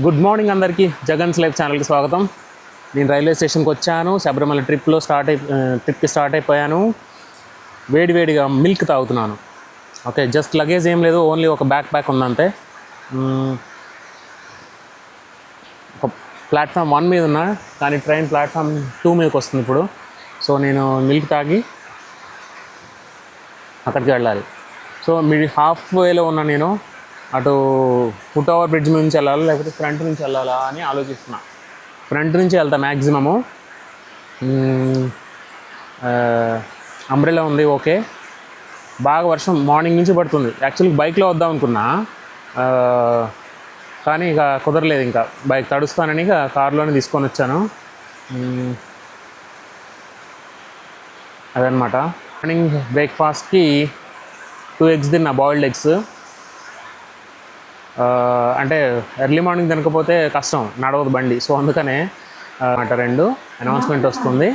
Good morning అందరికీ. Jagan's life ఛానల్కి స్వాగతం. నేను రైల్వే స్టేషన్కి వచ్చాను. శబరిమల ట్రిప్కి స్టార్ట్ అయిపోయాను. వేడివేడిగా మిల్క్ తాగుతున్నాను. ఓకే, జస్ట్ లగేజ్ ఏం లేదు, ఓన్లీ ఒక బ్యాక్ ప్యాక్ ఉందంతే. ఒక ప్లాట్ఫామ్ 1 మీద ఉన్నా, కానీ ట్రైన్ ప్లాట్ఫామ్ 2 మీదకి వస్తుంది ఇప్పుడు. సో నేను మిల్క్ తాగి అక్కడికి వెళ్ళాలి. సో హాఫ్ వేలో ఉన్నా నేను. అటు ఫుట్ ఓవర్ బ్రిడ్జ్ నుంచి వెళ్ళాలా లేకపోతే ఫ్రంట్ నుంచి వెళ్ళాలా అని ఆలోచిస్తున్నా. ఫ్రంట్ నుంచి వెళ్తా మ్యాక్సిమము. అంబ్రెలా ఉంది, ఓకే. బాగా వర్షం మార్నింగ్ నుంచి పడుతుంది. యాక్చువల్లీ బైక్లో వద్దాం అనుకున్నా, కానీ ఇక కుదరలేదు. ఇంకా బైక్ తడుస్తానని ఇక కారులోనే తీసుకొని వచ్చాను. అదనమాట. మార్నింగ్ బ్రేక్ఫాస్ట్కి 2 eggs తిన్నా, బాయిల్డ్ ఎగ్స్. అంటే ఎర్లీ మార్నింగ్ తినకపోతే కష్టం, నడవదు బండి. సో అందుకనే అట 2 అనౌన్స్మెంట్ వస్తుంది.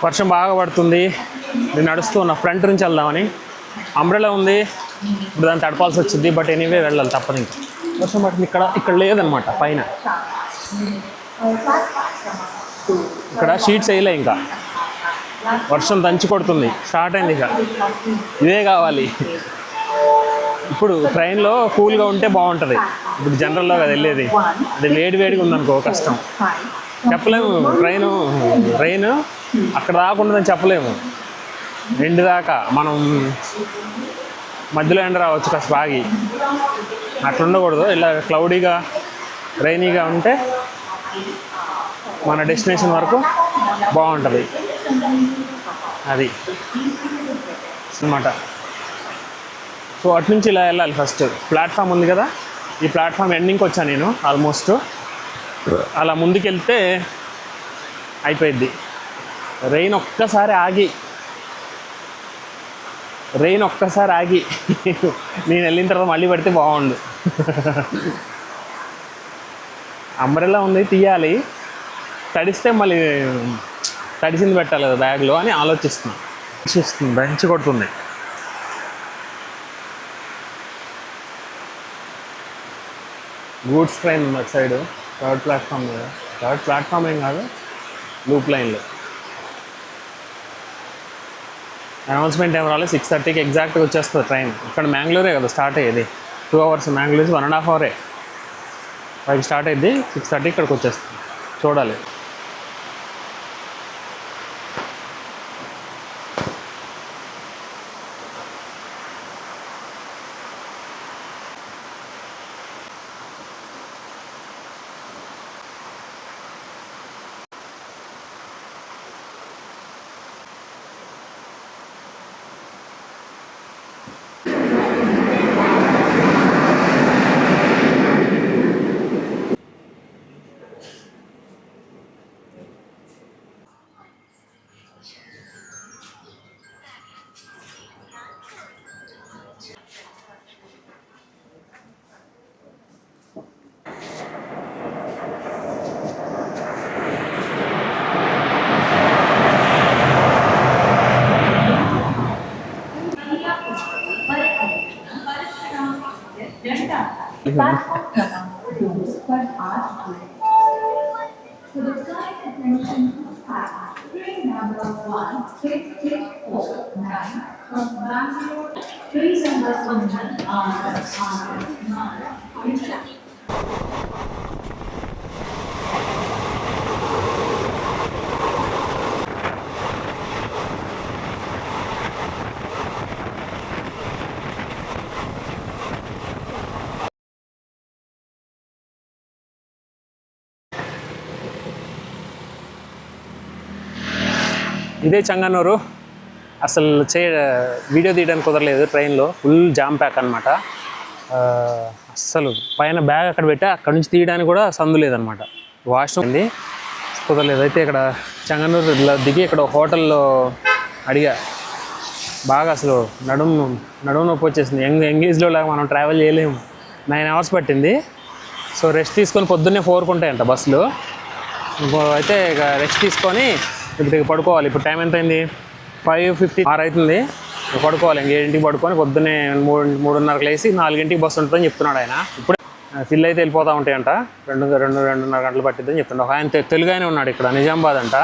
వర్షం బాగా పడుతుంది. నేను నడుస్తూ ఉన్నా, ఫ్రంట్ నుంచి వెళ్దామని. అంబ్రెలా ఉంది, ఇప్పుడు దాన్ని తడపాల్సి వచ్చింది. బట్ ఎనీవే వెళ్ళాలి, తప్పదు. ఇంకా వర్షం పడుతుంది. ఇక్కడ లేదనమాట, పైన ఇక్కడ షీట్స్ వేయలే. ఇంకా వర్షం దంచి కొడుతుంది, స్టార్ట్ అయింది. ఇక ఇదే కావాలి. ఇప్పుడు ట్రైన్లో కూల్గా ఉంటే బాగుంటుంది. ఇప్పుడు జనరల్లో కదా వెళ్ళేది, అది వేడిగా ఉందనుకో కష్టం. చెప్పలేము. ట్రైన్ అక్కడ రాకుండాదని చెప్పలేము. ఎండు దాకా మనం మధ్యలో ఎండ రావచ్చు కాస్త బాగి. అట్లా ఉండకూడదు. ఇలా క్లౌడీగా రైనీగా ఉంటే మన డెస్టినేషన్ వరకు బాగుంటుంది. అది అన్నమాట. సో అటు నుంచి ఇలా వెళ్ళాలి. ఫస్ట్ ప్లాట్ఫామ్ ఉంది కదా, ఈ ప్లాట్ఫామ్ ఎండింగ్కి వచ్చాను నేను ఆల్మోస్ట్. అలా ముందుకెళ్తే అయిపోయింది. రెయిన్ ఒక్కసారి ఆగి నేను వెళ్ళిన తర్వాత మళ్ళీ పడితే బాగుండు. అంబ్రెల్లా ఉంది, తీయాలి. తడిస్తే మళ్ళీ తడిసింది పెట్టాలి కదా బ్యాగ్లో అని ఆలోచిస్తున్నాను. బెంచ్ కొడుతుంది. గూడ్స్ ట్రైన్ ఉంది అటు సైడు, థర్డ్ ప్లాట్ఫామ్ ఏం కాదు, లూప్ లైన్లో. అనౌన్స్మెంట్ ఏం రాలేదు. 6:30కి ఎగ్జాక్ట్గా వచ్చేస్తుంది ట్రైన్. ఇక్కడ మ్యాంగ్లూరే కదా స్టార్ట్ అయ్యేది. 2 hours, మ్యాంగ్లూర్ 1.5 hour. 5 స్టార్ట్ అయ్యింది, 6:30 ఇక్కడికి వచ్చేస్తుంది. చూడాలి. ఇదే చెంగన్నూరు. అసలు వీడియో తీయడానికి కుదరలేదు ట్రైన్లో, ఫుల్ జామ్ ప్యాక్ అనమాట. అస్సలు పైన బ్యాగ్ అక్కడ పెట్టా, అక్కడ నుంచి తీయడానికి కూడా సందు లేదనమాట. వాష్రూమ్ ఉంది, కుదరలేదు. అయితే ఇక్కడ చెంగన్నూరు దిగి ఇక్కడ హోటల్లో అడిగా. బాగా అసలు నడుము నొప్పి వచ్చేసింది. యంగ్ ఏజ్లో లాగా మనం ట్రావెల్ చేయలేము. 9 hours పట్టింది. సో రెస్ట్ తీసుకొని పొద్దున్నే 4కు ఉంటాయంట బస్సులు. అయితే ఇక రెస్ట్ తీసుకొని ఇప్పుడు ఇక పడుకోవాలి. ఇప్పుడు టైం ఎంత అయింది? 5:56 అవుతుంది. పడుకోవాలి. ఇంక 7ంటికి పడుకొని పొద్దున్నే 3:30కి లేసి 4ంటికి బస్సు ఉంటుందని చెప్తున్నాడు ఆయన. ఇప్పుడు ఫిల్ అయితే వెళ్ళిపోతూ ఉంటాయంట. 2-2.5 గంటలు పట్టిద్దని చెప్తున్నాడు. ఆయన తెలుగు ఆయన ఉన్నాడు ఇక్కడ, నిజామాబాద్ అంట.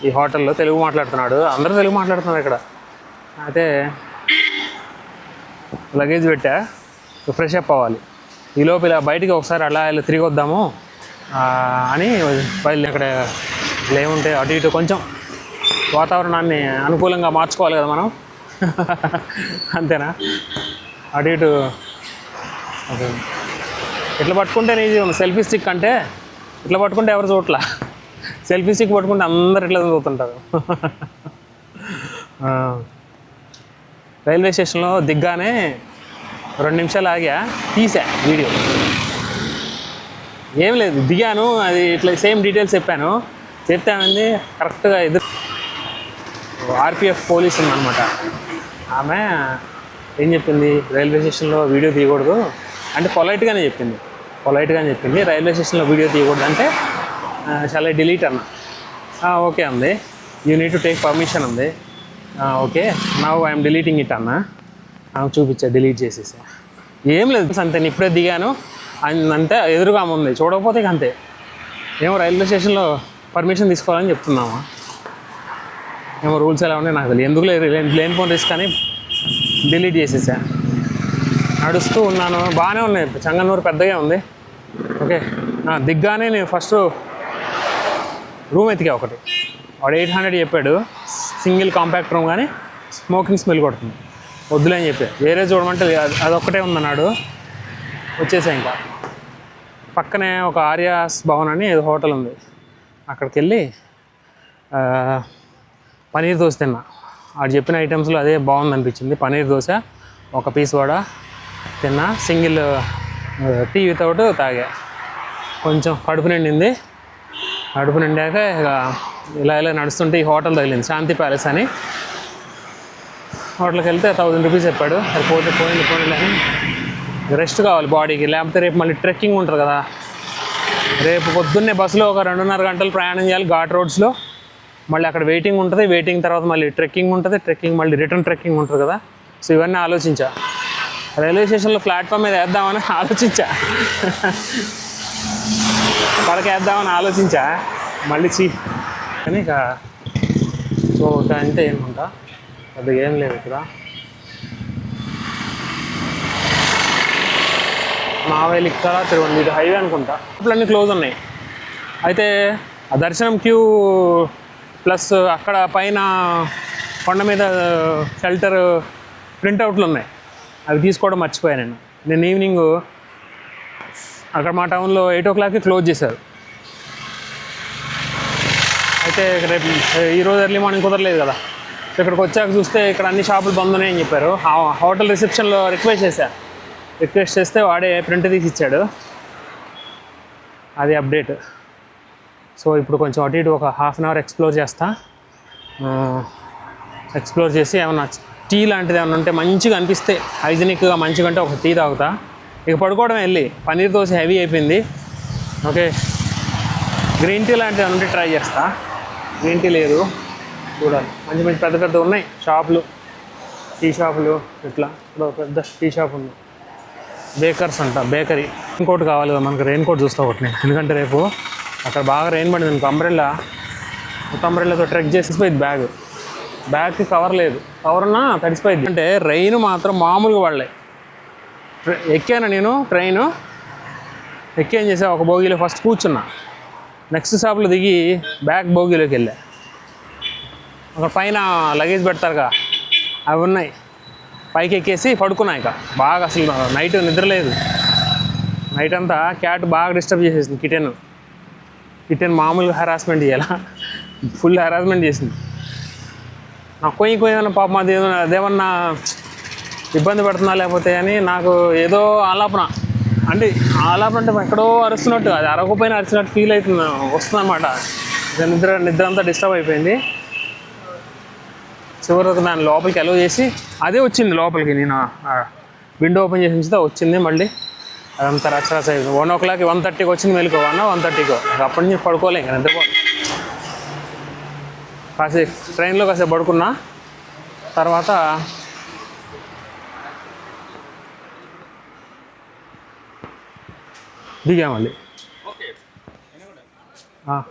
ఈ హోటల్లో తెలుగు మాట్లాడుతున్నాడు. అందరూ తెలుగు మాట్లాడుతున్నారు ఇక్కడ. అయితే లగేజ్ పెట్టా, ఫ్రెష్ అప్ అవ్వాలి. ఈ లోపు ఇలా బయటికి ఒకసారి అలా ఇలా తిరిగి వద్దాము అని బయలు. ఇక్కడ ఏముంటే అటు ఇటు కొంచెం వాతావరణాన్ని అనుకూలంగా మార్చుకోవాలి కదా మనం. అంతేనా? అటు ఇటు ఇట్లా పట్టుకుంటే నీది సెల్ఫీ స్టిక్ అంటే ఇట్లా పట్టుకుంటే ఎవరు చూడట్లా. సెల్ఫీ స్టిక్ పట్టుకుంటే అందరు ఇట్లా చూస్తుంటారు. రైల్వే స్టేషన్లో దిగ్గానే 2 నిమిషాలు ఆగా తీసా వీడియో. ఏం లేదు, దిగాను, అది ఇట్లా సేమ్ డీటెయిల్స్ చెప్పాను. చెప్తామంది కరెక్ట్గా ఎదురు ఆర్పిఎఫ్ పోలీస్ ఉందన్నమాట. ఆమె ఏం చెప్పింది, రైల్వే స్టేషన్లో వీడియో తీయకూడదు అంటే పొలైట్గానే చెప్పింది. రైల్వే స్టేషన్లో వీడియో తీయకూడదు అంటే చాలా డిలీట్ అన్న. ఓకే అంది. You need to take permission ఉంది. Okay now I'm deleting it అన్న. చూపించా, డిలీట్ చేసేసా. ఏం లేదు అంతే, నేను ఇప్పుడే దిగాను అంతే. ఎదురుగా ఉంది, చూడకపోతే ఇక అంతే. ఏమో రైల్వే స్టేషన్లో పర్మిషన్ తీసుకోవాలని చెప్తున్నాము. ఏమో రూల్స్ ఎలా ఉన్నాయి నాకు తెలియదు. ఎందుకు లేనిపోని రిస్క్ అని డిలీట్ చేసేసా. నడుస్తూ ఉన్నాను, బాగానే ఉన్నాయి. చెంగన్నూరు పెద్దగా ఉంది. ఓకే దిగ్గానే నేను ఫస్ట్ రూమ్ ఎతికా ఒకటి. వాడు 800 చెప్పాడు, సింగిల్ కాంపాక్ట్ రూమ్, కానీ స్మోకింగ్ స్మెల్ కొడుతుంది, వద్దులే అని చెప్పా. వేరే చూడమంటే అదొక్కటే ఉందన్నాడు. వచ్చేసా. ఇంకా పక్కనే ఒక ఆర్యాస్ భవన్ అని ఏదో హోటల్ ఉంది, అక్కడికి వెళ్ళి పనీర్ దోశ తిన్నా. వాడు చెప్పిన ఐటమ్స్లో అదే బాగుంది అనిపించింది. పనీర్ దోశ, ఒక పీస్ వడ తిన్నా, సింగిల్ టీ వితౌట్ తాగా. కొంచెం కడుపు నిండింది. కడుపు నిండాక ఇక ఇలా నడుస్తుంటే ఈ హోటల్ తగిలింది, శాంతి ప్యాలెస్ అని. హోటల్కి వెళ్తే 1000 రూపీస్ చెప్పాడు. అది పోయింది అని రెస్ట్ కావాలి బాడీకి, లేకపోతే రేపు మళ్ళీ ట్రెక్కింగ్ ఉంటుంది కదా. రేపు పొద్దున్నే బస్సులో ఒక 2.5 గంటలు ప్రయాణం చేయాలి ఘాట్ రోడ్స్లో. మళ్ళీ అక్కడ వెయిటింగ్ ఉంటుంది, వెయిటింగ్ తర్వాత మళ్ళీ ట్రెక్కింగ్ ఉంటుంది, ట్రెక్కింగ్ మళ్ళీ రిటర్న్ ట్రెక్కింగ్ ఉంటుంది కదా. సో ఇవన్నీ ఆలోచించా. రైల్వే స్టేషన్లో ప్లాట్ఫామ్ మీద వేద్దామని ఆలోచించా, పడకేద్దామని ఆలోచించా. మళ్ళీ కానీ ఇక సో అంటే ఏమంటా అది ఏం లేదు ఇక్కడ. మావేలి ఇక్కడ తిరువనది, ఇది హైవే అనుకుంటా. అన్నీ క్లోజ్ ఉన్నాయి. అయితే ఆ దర్శనం క్యూ ప్లస్ అక్కడ పైన కొండ మీద షెల్టర్ ప్రింట్అవుట్లు ఉన్నాయి, అవి తీసుకోవడం మర్చిపోయాను నేను. ఈవినింగ్ అక్కడ మా టౌన్లో 8 o'clockకి క్లోజ్ చేశారు. అయితే రేపు ఈరోజు ఎర్లీ మార్నింగ్ కుదరలేదు కదా. ఇక్కడికి వచ్చాక చూస్తే ఇక్కడ అన్ని షాపులు బంద్ ఉన్నాయని చెప్పారు. హోటల్ రిసెప్షన్లో రిక్వెస్ట్ చేస్తే వాడే ప్రింట్ తీసి ఇచ్చాడు. అది అప్డేట్. సో ఇప్పుడు కొంచెం అటు ఇటు ఒక ½ అవర్ ఎక్స్ప్లోర్ చేస్తా. ఎక్స్ప్లోర్ చేసి ఏమన్నా టీ లాంటిది ఏమన్నా ఉంటే మంచిగా అనిపిస్తే హైజీనిక్గా మంచిగా అంటే ఒక టీ తాగుతా. ఇక పడుకోవడం వెళ్ళి. పన్నీర్ దోశ హెవీ అయిపోయింది. ఓకే గ్రీన్ టీ లాంటిది ఉంటే ట్రై చేస్తా. గ్రీన్ టీ లేదు, చూడాలి. మంచి పెద్ద ఉన్నాయి షాపులు, టీ షాపులు. ఇట్లా ఇప్పుడు పెద్ద టీ షాప్ ఉంది. బేకర్స్ అంట, బేకరీ. రెయిన్ కోట్ కావాలి కదా మనకు. రెయిన్ కోట్ చూస్తా ఒకటి నేను, ఎందుకంటే రేపు అక్కడ బాగా రెయిన్ పడింది అనుకో. అంబ్రెల్లాతో ట్రెక్ చేసిపోయింది. బ్యాగ్కి కవర్ లేదు, కవర్ ఉన్నా తడిసిపోయింది. అంటే రెయిన్ మాత్రం మామూలుగా పడలే. ఎక్కాను నేను ట్రైను, ఏం చేసా, ఒక బోగీలో ఫస్ట్ కూర్చున్నా. నెక్స్ట్ స్టాప్లో దిగి బ్యాక్ బోగీలోకి వెళ్ళా. అక్కడ పైన లగేజ్ పెడతారుగా, అవి ఉన్నాయి. పైకి ఎక్కేసి పడుకున్నా. ఇక బాగా అసలు నైట్ నిద్రలేదు. నైట్ అంతా క్యాట్ బాగా డిస్టర్బ్ చేసేసింది. కిటెన్ మామూలుగా హెరాస్మెంట్ చేయాల, ఫుల్ హెరాస్మెంట్ చేసింది. నాకు కొయ్యమన్నా పాపం అదేమన్నా ఇబ్బంది పడుతున్నా లేకపోతే అని నాకు ఏదో ఆలాపన. అంటే ఎక్కడో అరుస్తున్నట్టు, అది అరవకపోయినా అరిచినట్టు ఫీల్ అవుతుంది, వస్తుంది అనమాట. నిద్ర అంతా డిస్టర్బ్ అయిపోయింది. చివరికి దాన్ని లోపలికి అలౌ చేసి అదే వచ్చింది లోపలికి. నేను విండో ఓపెన్ చేసి ఉంచితే వచ్చింది. మళ్ళీ అదంతా రచ్చరస 1:00 1:30కి వచ్చింది మెలకు 1:30కో అప్పటి నుంచి పడుకోలే ఇంకా నిద్రపో కాసేపు ట్రైన్లో కాసేపు పడుకున్నా తర్వాత దిగా మళ్ళీ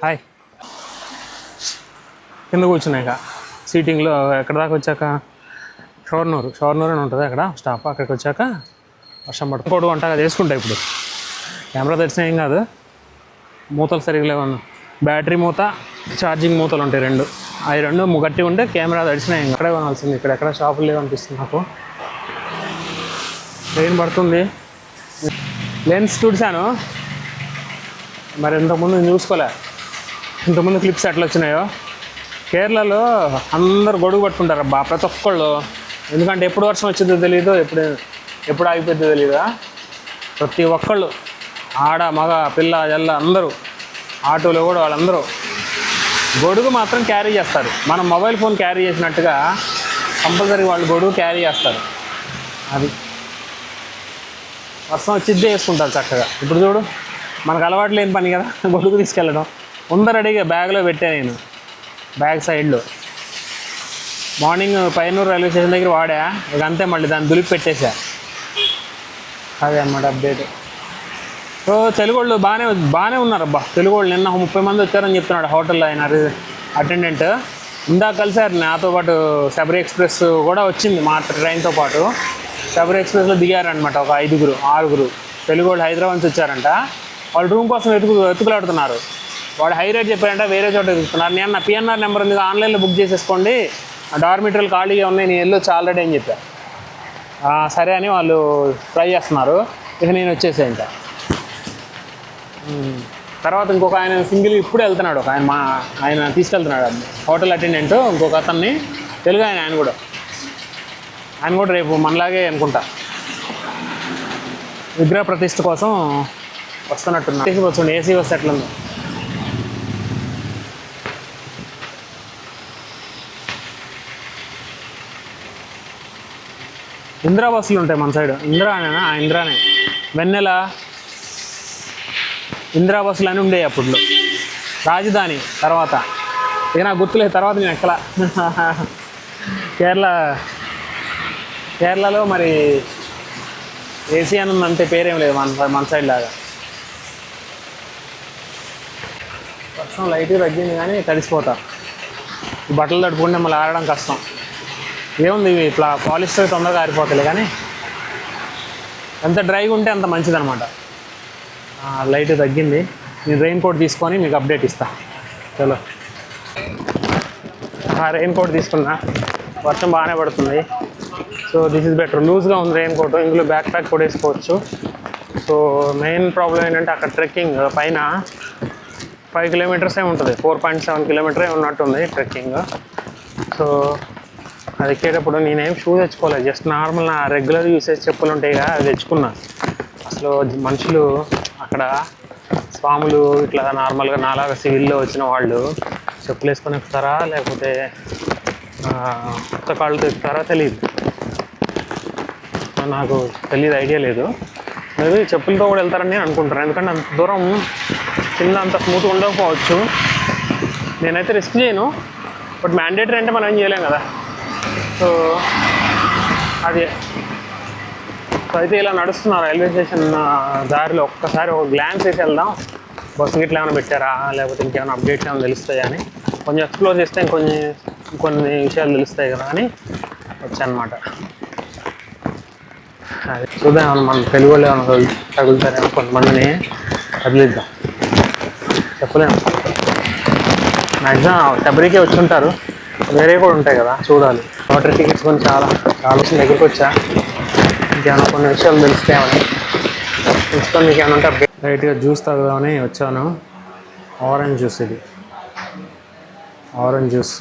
హాయ్ కింద కూర్చున్నాయి సీటింగ్లో ఎక్కడ దాకా వచ్చాక షోర్నూర్ అని ఉంటుంది అక్కడ స్టాప్ అక్కడికి వచ్చాక వర్షం పట్టుకోవడం వంటగా చేసుకుంటా ఇప్పుడు కెమెరా తెరిచిన ఏం కాదు మూతలు సరిగ్గా లేవన్నా బ్యాటరీ మూత ఛార్జింగ్ మూతలు ఉంటాయి రెండు అవి రెండు గట్టి ఉంటే కెమెరా తడిచినాయి ఇక్కడే కొనాల్సింది ఇక్కడ ఎక్కడ షాపులు లేవనిపిస్తుంది నాకు ట్రైన్ పడుతుంది లెన్స్ చూసాను మరి ఇంతకుముందు నేను చూసుకోలే ఇంతకుముందు క్లిప్స్ ఎట్లా వచ్చినాయో కేరళలో అందరు గొడుగు పట్టుకుంటారు అబ్బా ప్రతి ఒక్కళ్ళు ఎందుకంటే ఎప్పుడు వర్షం వచ్చిందో తెలియదు ఎప్పుడు ఆగిపోద్దో తెలియదా ప్రతి ఒక్కళ్ళు ఆడ మగ పిల్ల జల్ల అందరూ ఆటోలో కూడా వాళ్ళందరూ గొడుగు మాత్రం క్యారీ చేస్తారు మనం మొబైల్ ఫోన్ క్యారీ చేసినట్టుగా కంపల్సరీ వాళ్ళు గొడుగు క్యారీ చేస్తారు అది వర్షం వచ్చిద్దే వేసుకుంటారు చక్కగా ఇప్పుడు చూడు మనకు అలవాటు లేని పని కదా గొడుగు తీసుకెళ్ళడం ముందర రెడీగా బ్యాగ్లో పెట్టా నేను బ్యాగ్ సైడ్లో మార్నింగ్ పైనూరు రైల్వే స్టేషన్ దగ్గర వాడా ఇక అంతే మళ్ళీ దాన్ని దులిపి పెట్టేశా అదే అన్నమాట అప్డేట్ సో తెలుగు వాళ్ళు బాగానే ఉన్నారు అబ్బా తెలుగు వాళ్ళు నిన్న 30 మంది వచ్చారని చెప్తున్నాడు హోటల్లో ఆయన అటెండెంట్ ఇందాక కలిసారు నాతో పాటు శబరి ఎక్స్ప్రెస్ కూడా వచ్చింది మా ట్రైన్తో పాటు శబరి ఎక్స్ప్రెస్లో దిగారనమాట ఒక 5-6 తెలుగు వాళ్ళు హైదరాబాద్ నుంచి వచ్చారంట వాళ్ళు రూమ్ కోసం వెతుకులాడుతున్నారు వాడు హై రేట్ చెప్పారంట వేరే చోట వెతుకుతున్నారు నేను నా పిఎన్ఆర్ నెంబర్ ఉంది ఆన్లైన్లో బుక్ చేసేసుకోండి డార్మిటరీలు ఖాళీగా ఉన్నాయి నేను వెళ్ళొచ్చు ఆల్రెడీ అని చెప్పాను సరే అని వాళ్ళు ట్రై చేస్తున్నారు ఇక నేను వచ్చేసా ఇంకా తర్వాత ఇంకొక ఆయన సింగిల్ ఇప్పుడు వెళ్తున్నాడు ఒక ఆయన తీసుకెళ్తున్నాడు హోటల్ అటెండెంట్ ఇంకొక అతన్ని తెలుగు ఆయన కూడా రేపు మనలాగే అనుకుంటా విగ్రహ ప్రతిష్ఠ కోసం వస్తున్నట్టున్నా వచ్చండి ఏసీ బస్ ఎట్లుందో ఇందిరా బస్సులు ఉంటాయి మన సైడ్ ఇందిరానే వెన్నెల ఇందిరా బస్సులు అని ఉండేవి అప్పుడు రాజధాని తర్వాత ఇక నాకు గుర్తులేదు తర్వాత నేను ఎక్కలా కేరళలో మరి ఏసీ అని ఉంది అంతే పేరేం లేదు మన సైడ్ లాగా వర్షం లైట్గా తగ్గింది కానీ తడిసిపోతా ఈ బట్టలు తడుపుకుంటే మళ్ళీ ఆడడం కష్టం ఏముంది ఇట్లా పాలిస్టర్ తొందరగా ఆరిపోతుంది కానీ ఎంత డ్రైగా ఉంటే అంత మంచిదనమాట లైట్ తగ్గింది నేను రెయిన్ కోట్ తీసుకొని మీకు అప్డేట్ ఇస్తా చలో రెయిన్ కోట్ తీసుకున్నా వర్షం బాగానే పడుతుంది సో దిస్ ఇస్ బెటర్ లూజ్గా ఉంది రెయిన్ కోట్ ఇందులో బ్యాక్ ప్యాక్ కూడా వేసుకోవచ్చు సో మెయిన్ ప్రాబ్లం ఏంటంటే అక్కడ ట్రెక్కింగ్ పైన 5 కిలోమీటర్సే ఉంటుంది 4.7 కిలోమీటరే ఉన్నట్టుంది ట్రెక్కింగ్ సో అది ఎక్కేటప్పుడు నేనేం షూ తెచ్చుకోలేదు జస్ట్ నార్మల్ నా రెగ్యులర్ యూసేజ్ చెప్పులు ఉంటాయి కదా అది తెచ్చుకున్నా అసలు మనుషులు అక్కడ స్వాములు ఇట్లా నార్మల్గా నాలాగా సివిల్లో వచ్చిన వాళ్ళు చెప్పులు వేసుకొని ఎక్కుతారా లేకపోతే కొత్త కాళ్ళతో ఎక్కుతారా తెలియదు నాకు తెలియదు ఐడియా లేదు మేబీ చెప్పులతో కూడా వెళ్తారని నేను అనుకుంటాను ఎందుకంటే అంత దూరం కింద అంత స్మూత్గా ఉండకపోవచ్చు నేనైతే రిస్క్ చేయను బట్ మ్యాండేటరీ అంటే మనం ఏం చేయలేం కదా సో అది అయితే ఇలా నడుస్తున్నారు రైల్వే స్టేషన్ దారిలో ఒక్కసారి ఒక గ్లాన్స్ వేసి వెళ్దాం బస్సు గిట్లా ఏమైనా పెట్టారా లేకపోతే ఇంకేమైనా అప్డేట్స్ ఏమైనా తెలుస్తాయా అని కొంచెం ఎక్స్ప్లోర్ చేస్తే ఇంకొన్ని విషయాలు తెలుస్తాయి కదా అని వచ్చానమాట అది చూద్దాం మన తెలుగు వాళ్ళు ఏమైనా తగులుతారేమో కొంతమందిని కదిలిద్దాం చెప్పలేము మ్యాక్సిమం శబరికి వచ్చి ఉంటారు వేరే కూడా ఉంటాయి కదా చూడాలి వాటర్ టికెట్స్ కొన్ని చాలా వచ్చిన దగ్గరికి వచ్చా ఇంకేమైనా కొన్ని విషయాలు తెలుస్తాయని తెలుసుకొని మీకు ఏమైనా ఉంటే లైట్గా జ్యూస్ తాగుదామని వచ్చాను ఆరెంజ్ జ్యూస్ ఇది ఆరెంజ్ జ్యూస్